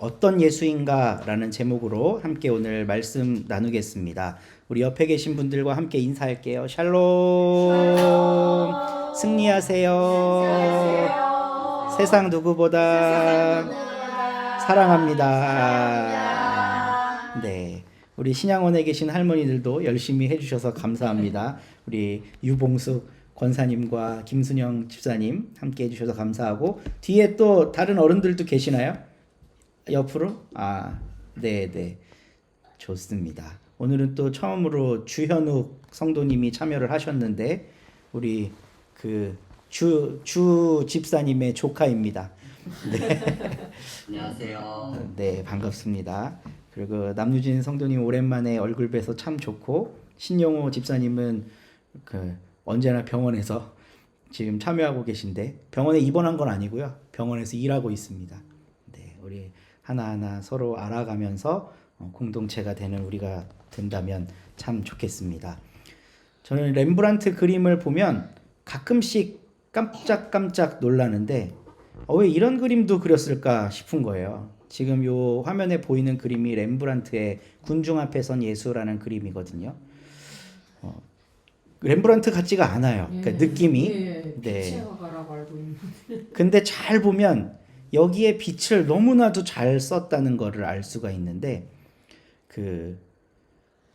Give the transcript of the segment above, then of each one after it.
어떤 예수인가라는 제목으로 함께 오늘 말씀 나누겠습니다. 우리 옆에 계신 분들과 함께 인사할게요. 샬롬. 승리하세요. 세상 누구보다 사랑합니다. 네. 우리 신양원에 계신 할머니들도 열심히 해주셔서 감사합니다. 우리 유봉숙 권사님과 김순영 집사님 함께 해주셔서 감사하고, 뒤에 또 다른 어른들도 계시나요? 옆으로? 네네. 좋습니다. 오늘은 또 처음으로 주현욱 성도님이 참여를 하셨는데, 우리 주 집사님의 조카입니다. 네. 안녕하세요. 네, 반갑습니다. 그리고 남유진 성도님 오랜만에 얼굴 뵈서 참 좋고, 신영호 집사님은 언제나 병원에서 지금 참여하고 계신데, 병원에 입원한 건 아니고요. 병원에서 일하고 있습니다. 네, 우리 하나하나 서로 알아가면서 공동체가 되는 우리가 된다면 참 좋겠습니다. 저는 렘브란트 그림을 보면 가끔씩 깜짝깜짝 놀라는데, 왜 이런 그림도 그렸을까 싶은 거예요. 지금 요 화면에 보이는 그림이 렘브란트의 군중 앞에 선 예수라는 그림이거든요. 렘브란트 같지가 않아요. 그러니까 느낌이. 네. 근데 잘 보면 여기에 빛을 너무나도 잘 썼다는 거를 알 수가 있는데,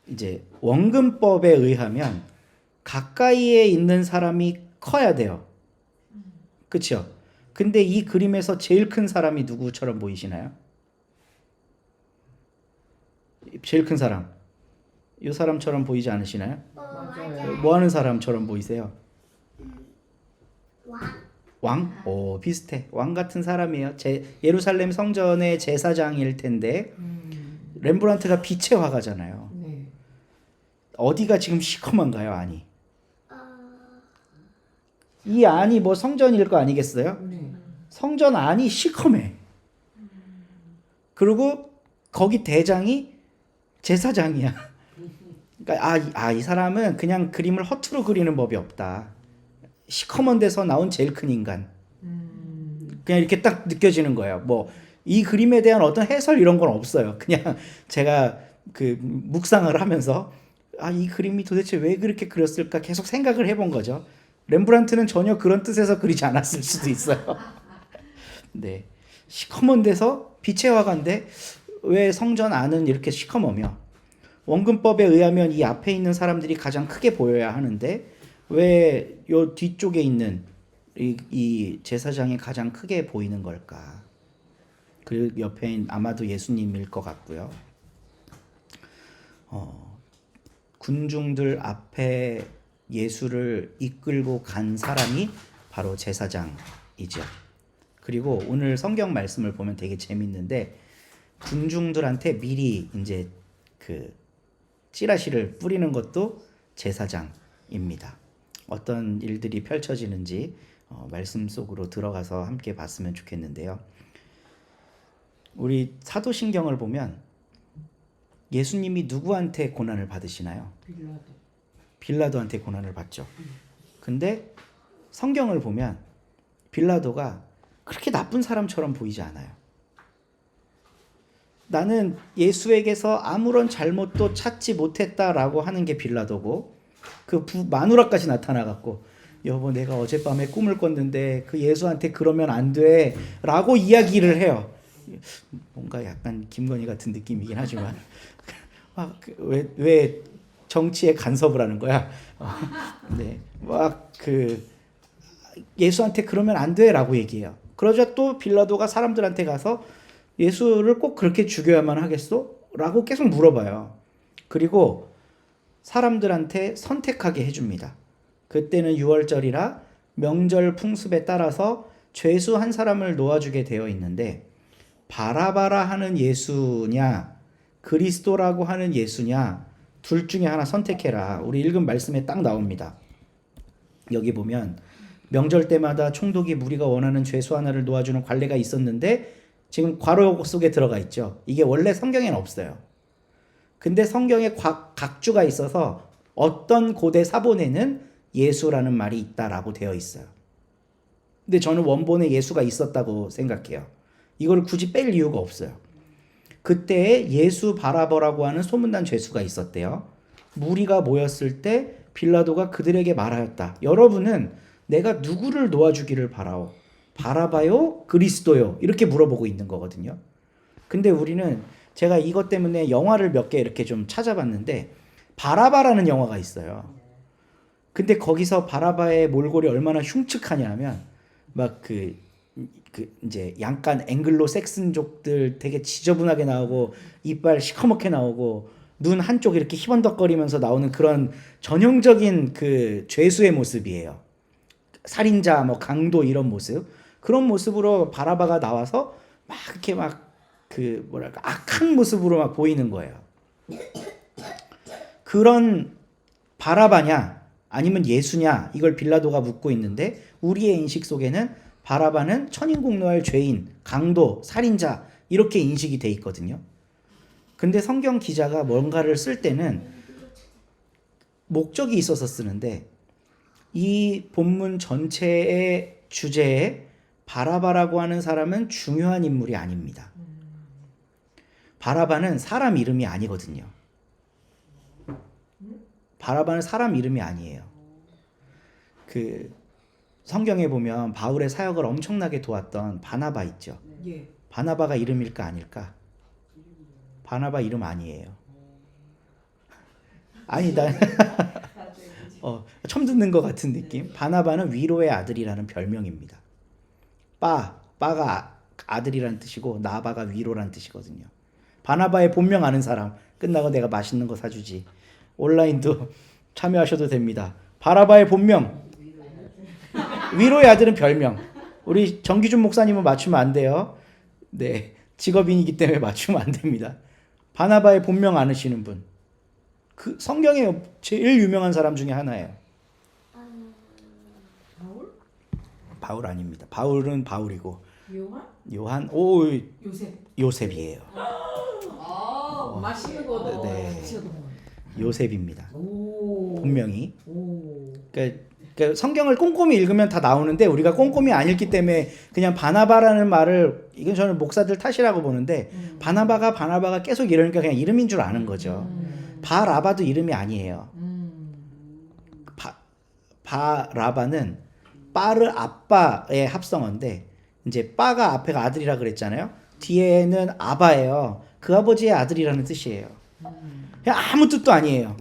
이제 원근법에 의하면 가까이에 있는 사람이 커야 돼요. 그렇죠? 근데 이 그림에서 제일 큰 사람이 누구처럼 보이시나요? 제일 큰 사람. 이 사람처럼 보이지 않으시나요? 맞아요. 뭐 하는 사람처럼 보이세요? 왕? 비슷해. 왕 같은 사람이에요. 예루살렘 성전의 제사장일 텐데, 렘브란트가 빛의 화가잖아요. 네. 어디가 지금 시커먼가요, 안이? 이 안이 뭐 성전일 거 아니겠어요? 네. 성전 안이 시커매. 그리고 거기 대장이 제사장이야. 그러니까 이 사람은 그냥 그림을 허투루 그리는 법이 없다. 시커먼 데서 나온 제일 큰 인간. 그냥 이렇게 딱 느껴지는 거예요. 뭐 이 그림에 대한 어떤 해설 이런 건 없어요. 그냥 제가 묵상을 하면서 이 그림이 도대체 왜 그렇게 그렸을까 계속 생각을 해본 거죠. 렘브란트는 전혀 그런 뜻에서 그리지 않았을 수도 있어요. 네, 시커먼 데서 빛의 화가인데 왜 성전 안은 이렇게 시커머며, 원근법에 의하면 이 앞에 있는 사람들이 가장 크게 보여야 하는데 왜 요 뒤쪽에 있는 이 제사장이 가장 크게 보이는 걸까? 그 옆에 아마도 예수님일 것 같고요. 군중들 앞에 예수를 이끌고 간 사람이 바로 제사장이죠. 그리고 오늘 성경 말씀을 보면 되게 재밌는데, 군중들한테 미리 이제 찌라시를 뿌리는 것도 제사장입니다. 어떤 일들이 펼쳐지는지 말씀 속으로 들어가서 함께 봤으면 좋겠는데요. 우리 사도신경을 보면 예수님이 누구한테 고난을 받으시나요? 빌라도한테 고난을 받죠. 근데 성경을 보면 빌라도가 그렇게 나쁜 사람처럼 보이지 않아요. 나는 예수에게서 아무런 잘못도 찾지 못했다라고 하는 게 빌라도고, 마누라까지 나타나갖고 여보 내가 어젯밤에 꿈을 꿨는데 그 예수한테 그러면 안 돼 라고 이야기를 해요. 뭔가 약간 김건희 같은 느낌이긴 하지만 왜 정치에 간섭을 하는 거야? 네, 예수한테 그러면 안 돼라고 얘기해요. 그러자 또 빌라도가 사람들한테 가서 예수를 꼭 그렇게 죽여야만 하겠어? 라고 계속 물어봐요. 그리고 사람들한테 선택하게 해줍니다. 그때는 6월절이라 명절 풍습에 따라서 죄수 한 사람을 놓아주게 되어 있는데, 바라바라 하는 예수냐 그리스도라고 하는 예수냐 둘 중에 하나 선택해라. 우리 읽은 말씀에 딱 나옵니다. 여기 보면 명절 때마다 총독이 무리가 원하는 죄수 하나를 놓아주는 관례가 있었는데, 지금 괄호 속에 들어가 있죠. 이게 원래 성경에는 없어요. 근데 성경에 각주가 있어서 어떤 고대 사본에는 예수라는 말이 있다라고 되어 있어요. 근데 저는 원본에 예수가 있었다고 생각해요. 이걸 굳이 뺄 이유가 없어요. 그때 예수 바라바라고 하는 소문난 죄수가 있었대요. 무리가 모였을 때 빌라도가 그들에게 말하였다. 여러분은 내가 누구를 놓아주기를 바라오? 바라바요? 그리스도요? 이렇게 물어보고 있는 거거든요. 근데 우리는 제가 이것 때문에 영화를 몇 개 이렇게 좀 찾아봤는데 바라바라는 영화가 있어요. 근데 거기서 바라바의 몰골이 얼마나 흉측하냐면 막 이제 약간 앵글로 색슨족들 되게 지저분하게 나오고 이빨 시커멓게 나오고 눈 한쪽 이렇게 희번덕거리면서 나오는 그런 전형적인 그 죄수의 모습이에요. 살인자, 뭐 강도 이런 모습. 그런 모습으로 바라바가 나와서 막 이렇게 막 그 뭐랄까 악한 모습으로 막 보이는 거예요. 그런 바라바냐 아니면 예수냐 이걸 빌라도가 묻고 있는데 우리의 인식 속에는 바라바는 천인공노할 죄인, 강도, 살인자 이렇게 인식이 돼 있거든요. 근데 성경 기자가 뭔가를 쓸 때는 목적이 있어서 쓰는데 이 본문 전체의 주제에 바라바라고 하는 사람은 중요한 인물이 아닙니다. 바라바는 사람 이름이 아니거든요. 바라바는 사람 이름이 아니에요. 그 성경에 보면 바울의 사역을 엄청나게 도왔던 바나바 있죠. 예. 바나바가 이름일까 아닐까? 바나바 이름 아니에요. 아니다. 처음 듣는 것 같은 느낌. 바나바는 위로의 아들이라는 별명입니다. 빠가 아들이라는 뜻이고 나바가 위로라는 뜻이거든요. 바나바의 본명 아는 사람 끝나고 내가 맛있는 거 사주지. 온라인도 참여하셔도 됩니다. 바나바의 본명 위로의 아들은 별명. 우리 정기준 목사님은 맞추면 안 돼요. 네, 직업인이기 때문에 맞추면 안 됩니다. 바나바의 본명 아시는 분. 그 성경에 제일 유명한 사람 중에 하나예요. 바울? 바울 아닙니다. 바울은 바울이고 요한? 요셉. 요셉이에요. 맛있는 거도. 네. 요셉입니다. 오. 본명이. 오. 그러니까 성경을 꼼꼼히 읽으면 다 나오는데 우리가 꼼꼼히 안 읽기 때문에 그냥 바나바라는 말을 이건 저는 목사들 탓이라고 보는데 바나바가 계속 이러니까 그냥 이름인 줄 아는 거죠. 바라바도 이름이 아니에요. 바라바는 빠르 아빠의 합성어인데 이제 빠가 앞에가 아들이라 그랬잖아요. 뒤에는 아바예요. 그 아버지의 아들이라는 뜻이에요. 그냥 아무 뜻도 아니에요.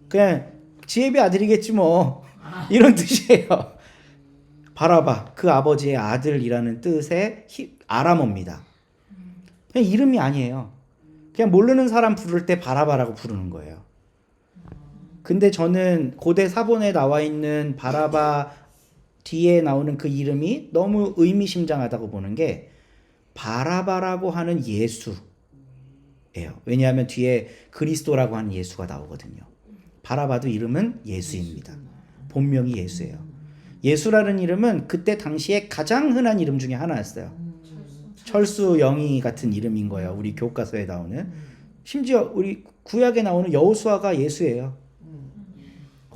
그냥 지혜비 아들이겠지 뭐 이런 뜻이에요. 바라바 그 아버지의 아들이라는 뜻의 아람어입니다. 그냥 이름이 아니에요. 그냥 모르는 사람 부를 때 바라바라고 부르는 거예요. 근데 저는 고대 사본에 나와 있는 바라바 뒤에 나오는 그 이름이 너무 의미심장하다고 보는 게 바라바라고 하는 예수예요. 왜냐하면 뒤에 그리스도라고 하는 예수가 나오거든요. 바라바도 이름은 예수입니다. 본명이 예수예요. 예수라는 이름은 그때 당시에 가장 흔한 이름 중에 하나였어요. 철수 영희 같은 이름인 거예요. 우리 교과서에 나오는. 심지어 우리 구약에 나오는 여호수아가 예수예요.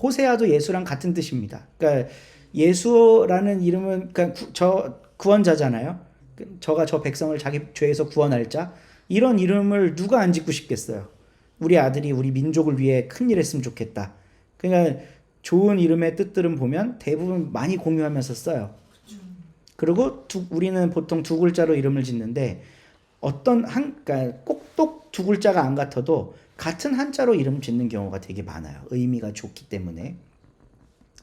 호세아도 예수랑 같은 뜻입니다. 그러니까 예수라는 이름은 그러니까 저 구원자잖아요. 저가 저 백성을 자기 죄에서 구원할 자. 이런 이름을 누가 안 짓고 싶겠어요. 우리 아들이 우리 민족을 위해 큰일 했으면 좋겠다. 그러니까 좋은 이름의 뜻들은 보면 대부분 많이 공유하면서 써요. 그리고 우리는 보통 두 글자로 이름을 짓는데 그러니까 꼭 두 글자가 안 같아도 같은 한자로 이름 짓는 경우가 되게 많아요. 의미가 좋기 때문에.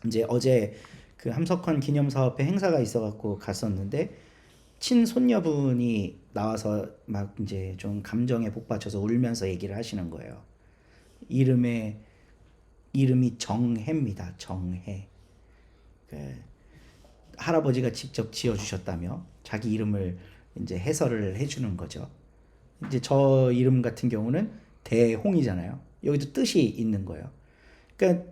이제 어제 그 함석헌 기념사업회 행사가 있어갖고 갔었는데 친손녀분이 나와서 막 이제 좀 감정에 복받쳐서 울면서 얘기를 하시는 거예요. 이름이 정혜입니다. 정혜. 할아버지가 직접 지어주셨다며 자기 이름을 이제 해설을 해주는 거죠. 이제 저 이름 같은 경우는 대홍이잖아요. 여기도 뜻이 있는 거예요. 그러니까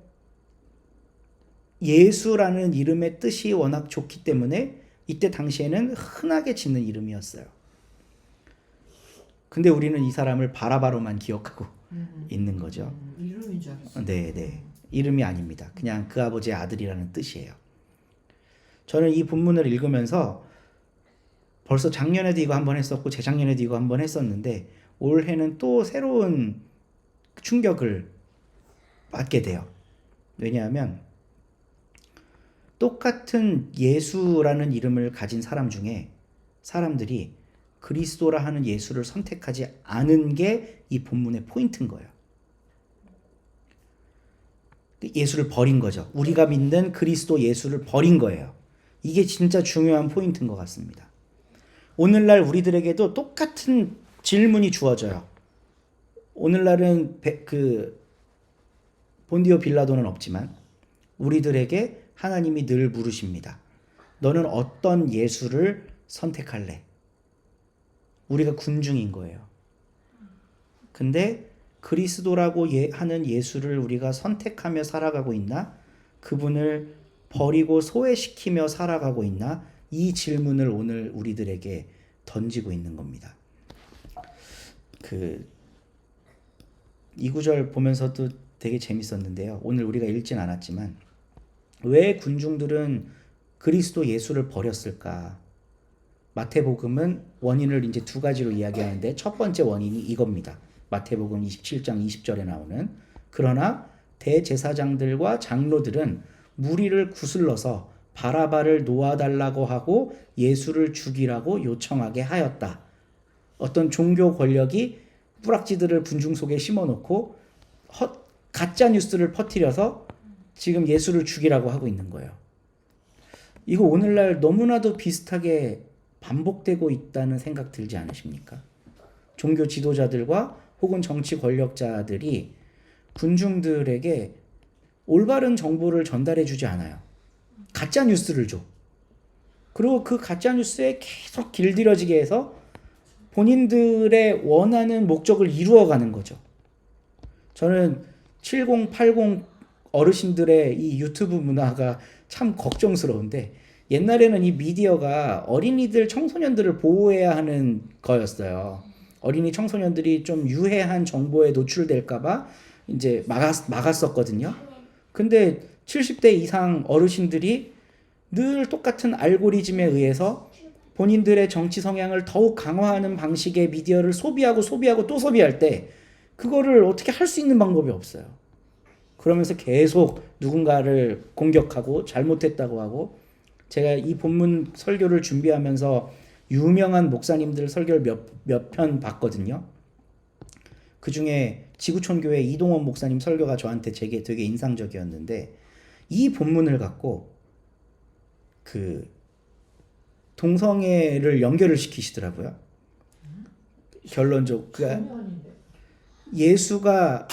예수라는 이름의 뜻이 워낙 좋기 때문에 이때 당시에는 흔하게 짓는 이름이었어요. 근데 우리는 이 사람을 바라바로만 기억하고 있는 거죠. 이름인 줄 알았어요. 네. 이름이 아닙니다. 그냥 그 아버지의 아들이라는 뜻이에요. 저는 이 본문을 읽으면서 벌써 작년에도 이거 한번 했었고 재작년에도 이거 한번 했었는데 올해는 또 새로운 충격을 받게 돼요. 왜냐하면 똑같은 예수라는 이름을 가진 사람 중에 사람들이 그리스도라 하는 예수를 선택하지 않은 게 이 본문의 포인트인 거예요. 예수를 버린 거죠. 우리가 믿는 그리스도 예수를 버린 거예요. 이게 진짜 중요한 포인트인 것 같습니다. 오늘날 우리들에게도 똑같은 질문이 주어져요. 오늘날은 본디오 빌라도는 없지만 우리들에게 하나님이 늘 물으십니다. 너는 어떤 예수를 선택할래? 우리가 군중인 거예요. 근데 그리스도라고 하는 예수를 우리가 선택하며 살아가고 있나? 그분을 버리고 소외시키며 살아가고 있나? 이 질문을 오늘 우리들에게 던지고 있는 겁니다. 이 구절 보면서도 되게 재밌었는데요. 오늘 우리가 읽진 않았지만 왜 군중들은 그리스도 예수를 버렸을까? 마태복음은 원인을 이제 두 가지로 이야기하는데 첫 번째 원인이 이겁니다. 마태복음 27장 20절에 나오는 그러나 대제사장들과 장로들은 무리를 구슬러서 바라바를 놓아달라고 하고 예수를 죽이라고 요청하게 하였다. 어떤 종교 권력이 뿌락지들을 군중 속에 심어놓고 가짜 뉴스를 퍼뜨려서 지금 예수를 죽이라고 하고 있는 거예요. 이거 오늘날 너무나도 비슷하게 반복되고 있다는 생각 들지 않으십니까? 종교 지도자들과 혹은 정치 권력자들이 군중들에게 올바른 정보를 전달해 주지 않아요. 가짜 뉴스를 줘. 그리고 그 가짜 뉴스에 계속 길들여지게 해서 본인들의 원하는 목적을 이루어가는 거죠. 저는 70, 80 어르신들의 이 유튜브 문화가 참 걱정스러운데 옛날에는 이 미디어가 어린이들, 청소년들을 보호해야 하는 거였어요. 어린이 청소년들이 좀 유해한 정보에 노출될까봐 이제 막았었거든요. 근데 70대 이상 어르신들이 늘 똑같은 알고리즘에 의해서 본인들의 정치 성향을 더욱 강화하는 방식의 미디어를 소비하고 또 소비할 때 그거를 어떻게 할 수 있는 방법이 없어요. 그러면서 계속 누군가를 공격하고 잘못했다고 하고 제가 이 본문 설교를 준비하면서 유명한 목사님들 설교를 몇 편 봤거든요. 그 중에 지구촌교회 이동원 목사님 설교가 저한테 되게 인상적이었는데 이 본문을 갖고 동성애를 연결을 시키시더라고요. 결론적으로 예수가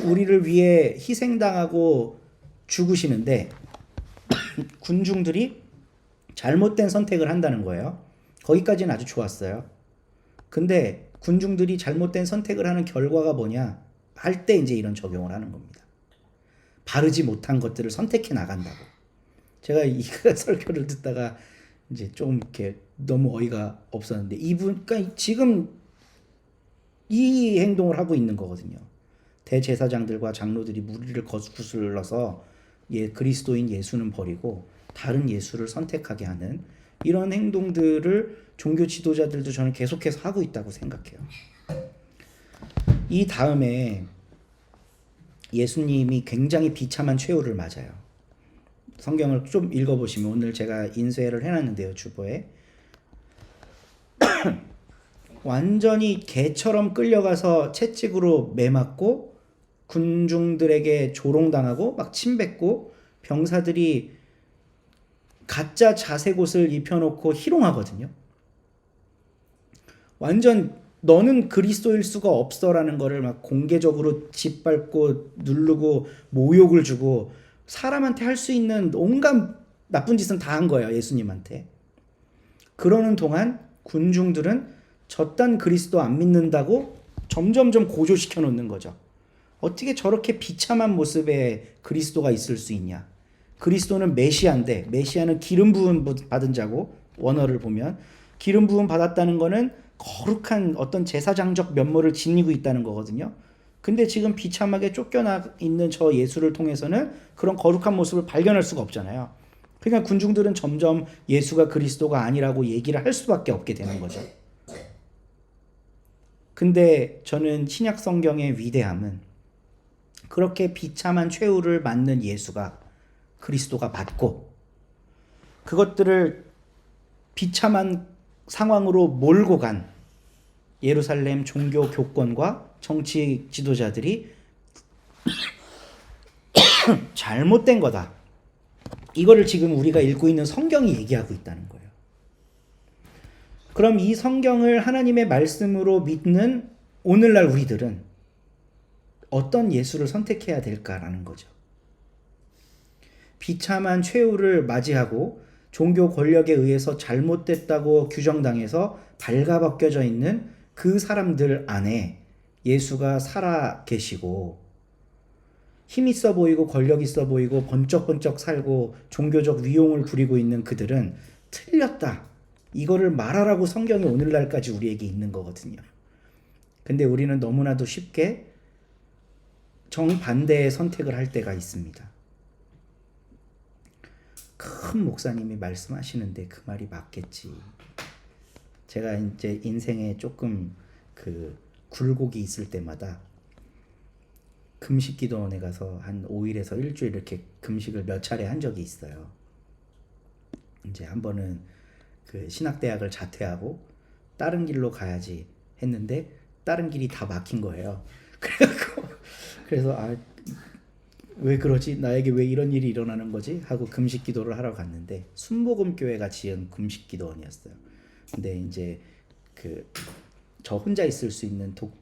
우리를 위해 희생당하고 죽으시는데 군중들이 잘못된 선택을 한다는 거예요. 거기까지는 아주 좋았어요. 근데 군중들이 잘못된 선택을 하는 결과가 뭐냐 할 때 이제 이런 적용을 하는 겁니다. 바르지 못한 것들을 선택해 나간다고. 제가 이 설교를 듣다가 이제 좀 이렇게 너무 어이가 없었는데 그러니까 지금 이 행동을 하고 있는 거거든요. 대제사장들과 장로들이 무리를 구슬러서 그리스도인 예수는 버리고 다른 예수를 선택하게 하는 이런 행동들을 종교 지도자들도 저는 계속해서 하고 있다고 생각해요. 이 다음에 예수님이 굉장히 비참한 최후를 맞아요. 성경을 좀 읽어보시면 오늘 제가 인쇄를 해놨는데요. 주보에 완전히 개처럼 끌려가서 채찍으로 매맞고 군중들에게 조롱당하고 막 침뱉고 병사들이 가짜 자색 옷을 입혀놓고 희롱하거든요. 완전 너는 그리스도일 수가 없어라는 거를 막 공개적으로 짓밟고 누르고 모욕을 주고 사람한테 할 수 있는 온갖 나쁜 짓은 다 한 거예요. 예수님한테. 그러는 동안 군중들은 저딴 그리스도 안 믿는다고 점점점 고조시켜 놓는 거죠. 어떻게 저렇게 비참한 모습의 그리스도가 있을 수 있냐. 그리스도는 메시아인데 메시아는 기름 부음 받은 자고 원어를 보면 기름 부음 받았다는 거는 거룩한 어떤 제사장적 면모를 지니고 있다는 거거든요. 근데 지금 비참하게 쫓겨나 있는 저 예수를 통해서는 그런 거룩한 모습을 발견할 수가 없잖아요. 그러니까 군중들은 점점 예수가 그리스도가 아니라고 얘기를 할 수밖에 없게 되는 거죠. 근데 저는 신약 성경의 위대함은 그렇게 비참한 최후를 맞는 예수가 그리스도가 맞고 그것들을 비참한 상황으로 몰고 간 예루살렘 종교 교권과 정치 지도자들이 잘못된 거다. 이거를 지금 우리가 읽고 있는 성경이 얘기하고 있다는 거예요. 그럼 이 성경을 하나님의 말씀으로 믿는 오늘날 우리들은 어떤 예수를 선택해야 될까라는 거죠. 비참한 최후를 맞이하고 종교 권력에 의해서 잘못됐다고 규정당해서 발가벗겨져 있는 그 사람들 안에 예수가 살아 계시고 힘 있어 보이고 권력 있어 보이고 번쩍번쩍 살고 종교적 위용을 부리고 있는 그들은 틀렸다. 이거를 말하라고 성경이 오늘날까지 우리에게 있는 거거든요. 근데 우리는 너무나도 쉽게 정반대의 선택을 할 때가 있습니다. 큰 목사님이 말씀하시는데 그 말이 맞겠지. 제가 이제 인생에 조금 그 굴곡이 있을 때마다 금식기도원에 가서 한 5일에서 일주일 이렇게 금식을 몇 차례 한 적이 있어요. 이제 한 번은 그 신학대학을 자퇴하고 다른 길로 가야지 했는데 다른 길이 다 막힌 거예요. 그래서 왜 그러지? 나에게 왜 이런 일이 일어나는 거지? 하고 금식기도를 하러 갔는데 순복음교회가 지은 금식기도원이었어요. 근데 이제 저 혼자 있을 수 있는 독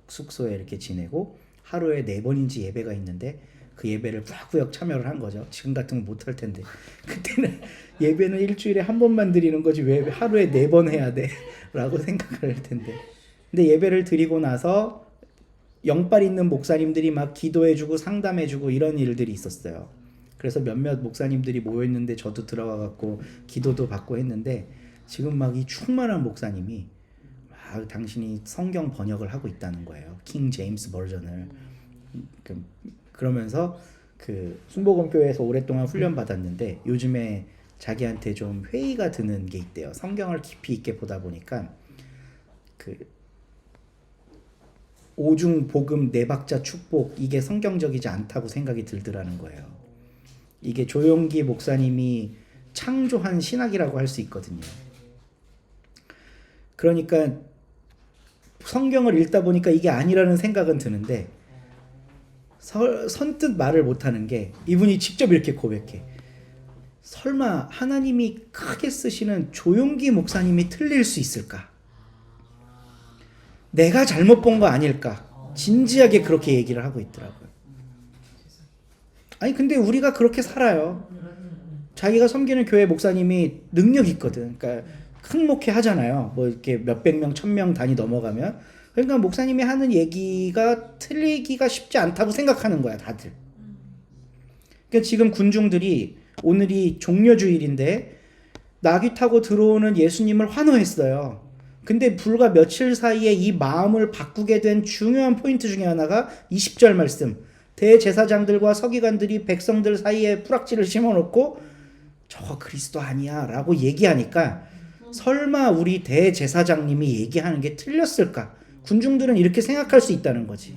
숙소에 이렇게 지내고 하루에 4번인지 예배가 있는데 그 예배를 꾸역꾸역 참여를 한 거죠. 지금 같으면 못할 텐데 그때는 예배는 일주일에 한 번만 드리는 거지 왜 하루에 4번 해야 돼? 라고 생각을 할 텐데 근데 예배를 드리고 나서 영빨 있는 목사님들이 막 기도해주고 상담해주고 이런 일들이 있었어요. 그래서 몇몇 목사님들이 모여있는데 저도 들어가갖고 기도도 받고 했는데 지금 막 이 충만한 목사님이 막 당신이 성경 번역을 하고 있다는 거예요. 킹 제임스 버전을. 그러면서 그 순복음교회에서 오랫동안 훈련 받았는데 요즘에 자기한테 좀 회의가 드는 게 있대요. 성경을 깊이 있게 보다 보니까 그 오중 복음 네 박자 축복 이게 성경적이지 않다고 생각이 들더라는 거예요. 이게 조용기 목사님이 창조한 신학이라고 할 수 있거든요. 그러니까 성경을 읽다 보니까 이게 아니라는 생각은 드는데 선뜻 말을 못하는 게 이분이 직접 이렇게 고백해. 설마 하나님이 크게 쓰시는 조용기 목사님이 틀릴 수 있을까? 내가 잘못 본 거 아닐까? 진지하게 그렇게 얘기를 하고 있더라고요. 아니 근데 우리가 그렇게 살아요. 자기가 섬기는 교회 목사님이 능력 있거든. 그러니까 큰 목회 하잖아요. 뭐 이렇게 몇백 명, 1000명 단위 넘어가면. 그러니까 목사님이 하는 얘기가 틀리기가 쉽지 않다고 생각하는 거야, 다들. 그러니까 지금 군중들이 오늘이 종려주일인데 나귀 타고 들어오는 예수님을 환호했어요. 근데 불과 며칠 사이에 이 마음을 바꾸게 된 중요한 포인트 중에 하나가 20절 말씀. 대제사장들과 서기관들이 백성들 사이에 뿌락지를 심어놓고 저거 그리스도 아니야 라고 얘기하니까 설마 우리 대제사장님이 얘기하는 게 틀렸을까? 군중들은 이렇게 생각할 수 있다는 거지.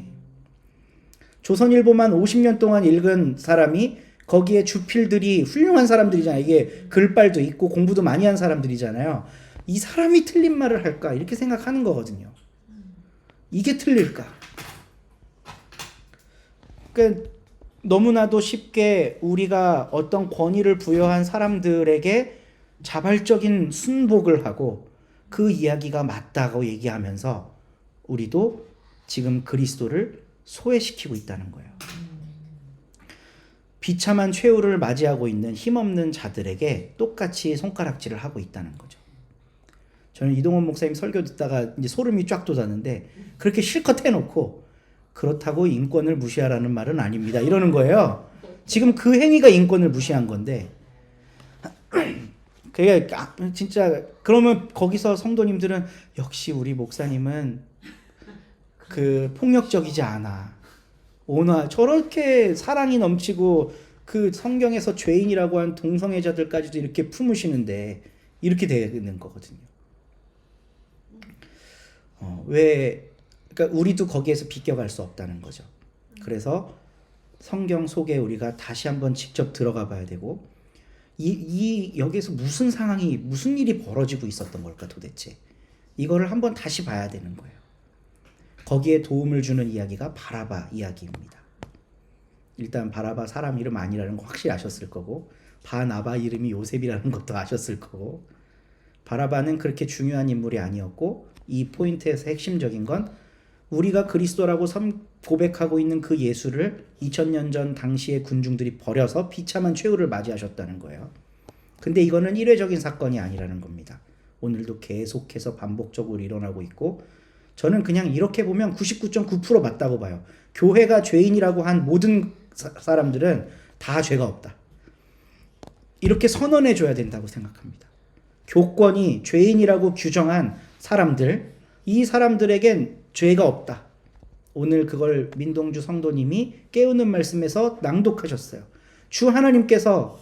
조선일보만 50년 동안 읽은 사람이 거기에 주필들이 훌륭한 사람들이잖아요. 이게 글빨도 있고 공부도 많이 한 사람들이잖아요. 이 사람이 틀린 말을 할까? 이렇게 생각하는 거거든요. 이게 틀릴까? 그러니까 너무나도 쉽게 우리가 어떤 권위를 부여한 사람들에게 자발적인 순복을 하고 그 이야기가 맞다고 얘기하면서 우리도 지금 그리스도를 소외시키고 있다는 거예요. 비참한 최후를 맞이하고 있는 힘없는 자들에게 똑같이 손가락질을 하고 있다는 거죠. 저는 이동원 목사님 설교 듣다가 이제 소름이 쫙 돋았는데 그렇게 실컷 해놓고 그렇다고 인권을 무시하라는 말은 아닙니다. 이러는 거예요. 지금 그 행위가 인권을 무시한 건데 그게 진짜 그러면 거기서 성도님들은 역시 우리 목사님은 그 폭력적이지 않아. 오나 저렇게 사랑이 넘치고 그 성경에서 죄인이라고 한 동성애자들까지도 이렇게 품으시는데 이렇게 되는 거거든요. 그러니까 우리도 거기에서 비껴갈 수 없다는 거죠. 그래서 성경 속에 우리가 다시 한번 직접 들어가 봐야 되고 여기에서 무슨 상황이 무슨 일이 벌어지고 있었던 걸까 도대체 이거를 한번 다시 봐야 되는 거예요. 거기에 도움을 주는 이야기가 바라바 이야기입니다. 일단 바라바 사람 이름 아니라는 거 확실히 아셨을 거고 바나바 이름이 요셉이라는 것도 아셨을 거고 바라바는 그렇게 중요한 인물이 아니었고 이 포인트에서 핵심적인 건 우리가 그리스도라고 고백하고 있는 그 예수를 2000년 전 당시의 군중들이 버려서 비참한 최후를 맞이하셨다는 거예요. 근데 이거는 일회적인 사건이 아니라는 겁니다. 오늘도 계속해서 반복적으로 일어나고 있고 저는 그냥 이렇게 보면 99.9% 맞다고 봐요. 교회가 죄인이라고 한 모든 사람들은 다 죄가 없다. 이렇게 선언해 줘야 된다고 생각합니다. 교권이 죄인이라고 규정한 사람들, 이 사람들에겐 죄가 없다. 오늘 그걸 민동주 성도님이 깨우는 말씀에서 낭독하셨어요. 주 하나님께서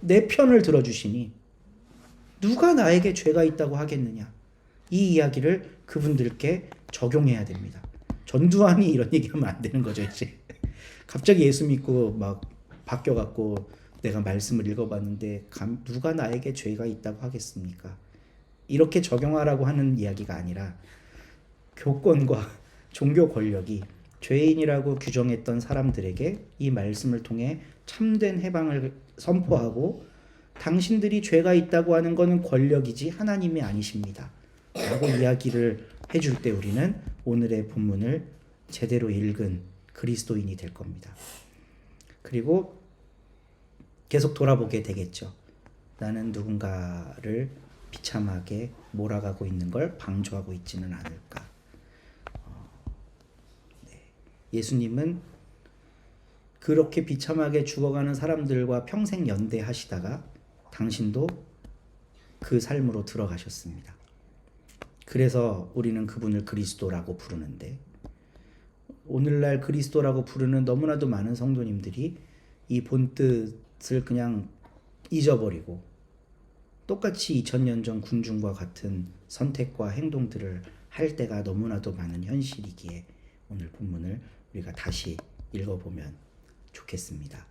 내 편을 들어주시니 누가 나에게 죄가 있다고 하겠느냐. 이 이야기를 그분들께 적용해야 됩니다. 전두환이 이런 얘기하면 안 되는 거죠, 이제. 갑자기 예수 믿고 막 바뀌어갖고 내가 말씀을 읽어봤는데 누가 나에게 죄가 있다고 하겠습니까? 이렇게 적용하라고 하는 이야기가 아니라 교권과 종교 권력이 죄인이라고 규정했던 사람들에게 이 말씀을 통해 참된 해방을 선포하고 당신들이 죄가 있다고 하는 것은 권력이지 하나님이 아니십니다. 라고 이야기를 해줄 때 우리는 오늘의 본문을 제대로 읽은 그리스도인이 될 겁니다. 그리고 계속 돌아보게 되겠죠. 나는 누군가를 비참하게 몰아가고 있는 걸 방조하고 있지는 않을까. 예수님은 그렇게 비참하게 죽어가는 사람들과 평생 연대하시다가 당신도 그 삶으로 들어가셨습니다. 그래서 우리는 그분을 그리스도라고 부르는데 오늘날 그리스도라고 부르는 너무나도 많은 성도님들이 이 본뜻을 그냥 잊어버리고 똑같이 2000년 전 군중과 같은 선택과 행동들을 할 때가 너무나도 많은 현실이기에 오늘 본문을 우리가 다시 읽어보면 좋겠습니다.